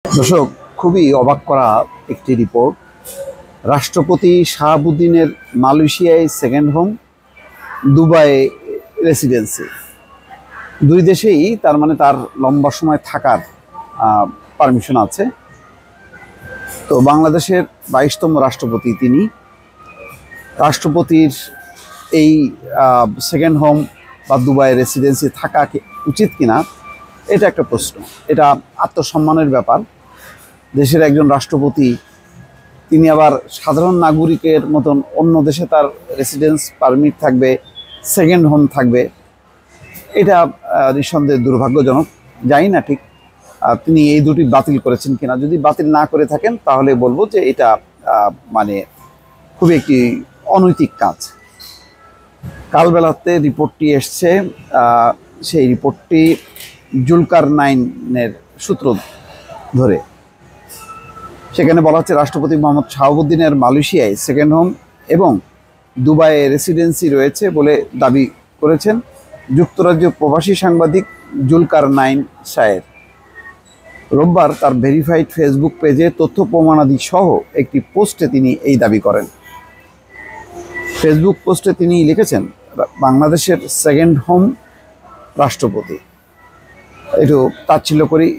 দর্শক, খুবই অবাক করা একটি রিপোর্ট। রাষ্ট্রপতি শাহাবুদ্দিনের মালয়েশিয়ায় সেকেন্ড হোম, দুবাই রেসিডেন্সি, দুই দেশেই তার মানে তার লম্বা সময় থাকার পারমিশন আছে। তো বাংলাদেশের 22তম রাষ্ট্রপতি তিনি। রাষ্ট্রপতির এই সেকেন্ড হোম বা দুবাই রেসিডেন্সি থাকা উচিত কিনা, এটা একটা প্রশ্ন। এটা আত্মসম্মানের ব্যাপার। দেশের একজন রাষ্ট্রপতি, তিনি আবার সাধারণ নাগরিকের মতন অন্য দেশে তার রেসিডেন্স পারমিট থাকবে, সেকেন্ড হোম থাকবে, এটা নিঃসন্দেহে দুর্ভাগ্যজনক। জানি না ঠিক তিনি এই দুটি বাতিল করেছেন কিনা। যদি বাতিল না করে থাকেন তাহলে বলবো যে এটা মানে খুবই একটি অনৈতিক কাজ। কালবেলাতে রিপোর্টটি এসছে, সেই রিপোর্টটি জুলকারনাইনের সূত্র ধরে। সেখানে বলা হচ্ছে রাষ্ট্রপতি মোহাম্মদ শাহাবুদ্দিনের মালয়েশিয়ায় সেকেন্ড হোম এবং দুবাইয়ে রেসিডেন্সি রয়েছে বলে দাবি করেছেন যুক্তরাজ্য প্রবাসী সাংবাদিক জুলকারনাইন শায়ের। রোববার তার ভেরিফাইড ফেসবুক পেজে তথ্য প্রমাণাদি সহ একটি পোস্টে তিনি এই দাবি করেন। ফেসবুক পোস্টে তিনি লিখেছেন, বাংলাদেশের সেকেন্ড হোম রাষ্ট্রপতি। একটু তাচ্ছিল্য করেই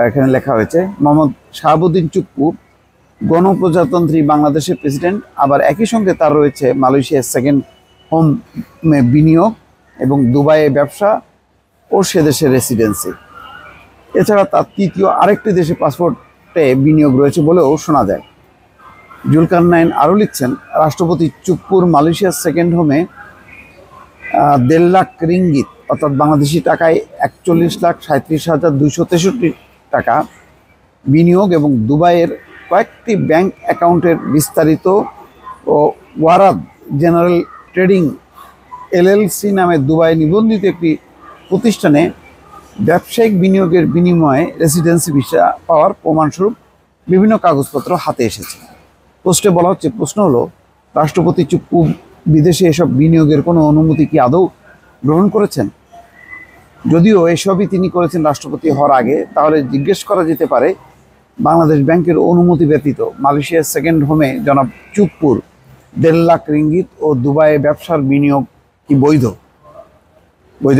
এখানে লেখা হয়েছে, মোহাম্মদ শাহাবুদ্দিন চুপ্পু গণপ্রজাতন্ত্রী বাংলাদেশের প্রেসিডেন্ট, আবার একই সঙ্গে তার রয়েছে মালয়েশিয়ার সেকেন্ড হোমে বিনিয়োগ এবং দুবাইয়ে ব্যবসা ও সে দেশের রেসিডেন্সি। এছাড়া তার তৃতীয় আরেকটি দেশে পাসপোর্টে বিনিয়োগ রয়েছে বলেও শোনা যায়। জুলকারনাইন আরও লিখছেন, রাষ্ট্রপতি চুপ্পুর মালয়েশিয়ার সেকেন্ড হোমে 1.5 লাখ রিঙ্গিত অর্থাৎ বাংলাদেশি টাকায় 41,37,263 টাকা বিনিয়োগ এবং দুবাইয়ের কয়েকটি ব্যাংক অ্যাকাউন্টের বিস্তারিত ও ওয়ারাদ জেনারেল ট্রেডিং এলএলসি নামে দুবাই নিবন্ধিত একটি প্রতিষ্ঠানে ব্যবসায়িক বিনিয়োগের বিনিময়ে রেসিডেন্সি ভিসা পাওয়ার প্রমাণস্বরূপ বিভিন্ন কাগজপত্র হাতে এসেছে। পোস্টে বলা হচ্ছে, প্রশ্ন হলো, রাষ্ট্রপতি চুপ্পু বিদেশে এসব বিনিয়োগের কোনো অনুমতি কি আদৌ গ্রহণ করেছেন? যদিও এসবই তিনি করেছেন রাষ্ট্রপতি হওয়ার আগে, তাহলে জিজ্ঞেস করা যেতে পারে, বাংলাদেশ ব্যাংকের অনুমতি ব্যতীত মালয়েশিয়ার সেকেন্ড হোমে জনাব চুপ্পুর 1.5 লাখ রিঙ্গিত ও দুবাইয়ে ব্যবসার বিনিয়োগ কি বৈধ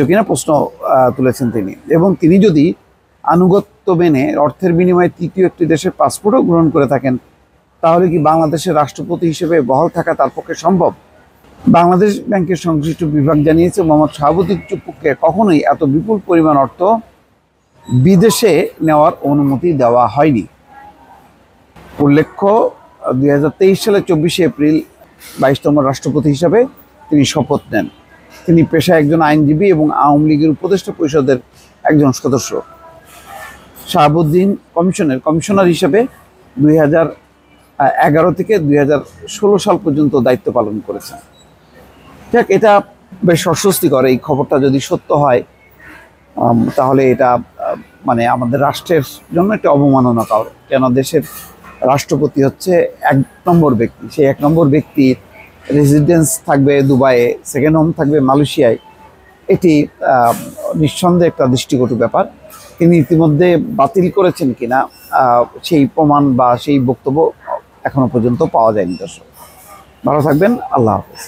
কিনা প্রশ্ন তুলেছেন তিনি। এবং তিনি যদি আনুগত্য মেনে অর্থের বিনিময়ে তৃতীয় একটি দেশের পাসপোর্টও গ্রহণ করে থাকেন, তাহলে কি বাংলাদেশের রাষ্ট্রপতি হিসেবে বহাল থাকা তার পক্ষে সম্ভব? বাংলাদেশ ব্যাংকের সংশ্লিষ্ট বিভাগ জানিয়েছে, মোহাম্মদ শাহাবুদ্দিন চুপ্পুকে কখনোই এত বিপুল পরিমাণ অর্থ বিদেশে নেওয়ার অনুমতি দেওয়া হয়নি। উল্লেখ্য, 2023 সালের 24শে এপ্রিল 22তম রাষ্ট্রপতি হিসাবে তিনি শপথ নেন। তিনি পেশায় একজন আইনজীবী এবং আওয়ামী লীগের উপদেষ্টা পরিষদের একজন সদস্য। শাহাবুদ্দিন কমিশনার হিসেবে 2011 থেকে 2016 সাল পর্যন্ত দায়িত্ব পালন করেছেন। ঠিক, এটা বেশ অস্বস্তিকর। এই খবরটা যদি সত্য হয় তাহলে এটা মানে আমাদের রাষ্ট্রের জন্য একটা অবমাননা। কেন দেশের রাষ্ট্রপতি হচ্ছে 1 নম্বর ব্যক্তি, সেই 1 নম্বর ব্যক্তির রেসিডেন্স থাকবে দুবাইয়ে, সেকেন্ড হোম থাকবে মালয়েশিয়ায়। এটি নিঃসন্দেহে একটা দৃষ্টিকটু ব্যাপার। তিনি ইতিমধ্যে বাতিল করেছেন কিনা সেই প্রমাণ বা সেই বক্তব্য এখনো পর্যন্ত পাওয়া যায়নি। দর্শক, ভালো থাকবেন। আল্লাহ হাফেজ।